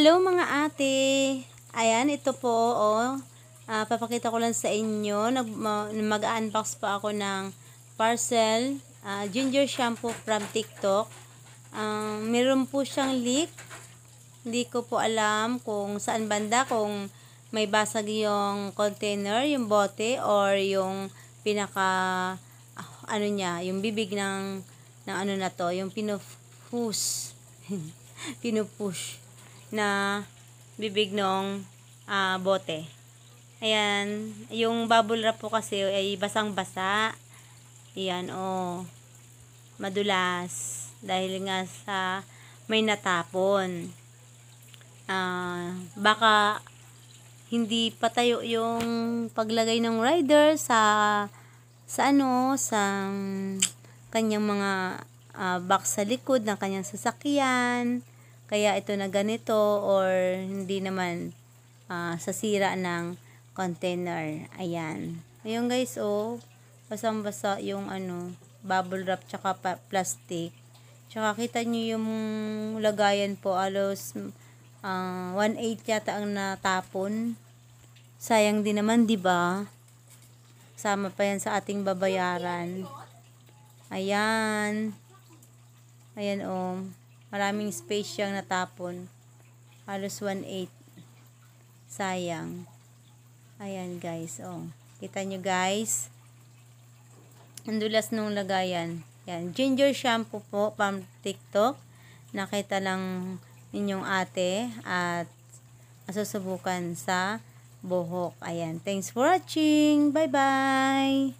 Hello mga ate. Ayan, ito po, papakita ko lang sa inyo. Mag-unbox pa ako ng parcel, ginger shampoo from TikTok. Meron po siyang leak. Hindi ko po alam kung saan banda, kung may basag yung container, yung bote, or yung pinaka, ano niya, yung bibig ng ano na to, yung pinupush. Pinupush na bibig ng bote. Ayan, yung bubble wrap po kasi ay basang-basa. Ayan, madulas dahil nga sa may natapon. Baka hindi patayo yung paglagay ng rider sa kanyang mga box sa likod ng kanyang sasakyan. Kaya ito na ganito, or hindi naman sa sira ng container. Ayan. Ayun guys, basang-basa yung bubble wrap tsaka plastic. Tsaka kita nyo yung lagayan po, alos 1/8 yata ang natapon. Sayang din naman, 'di ba? Sama pa yan sa ating babayaran. Ayan. Ayan maraming space siyang natapon. Halos 1/8. Sayang. Ayan guys, kita nyo guys. Ang dulas nung lagayan. Yan, ginger shampoo po from TikTok. Nakita lang ninyong ate at masusubukan sa buhok. Ayan, thanks for watching. Bye bye.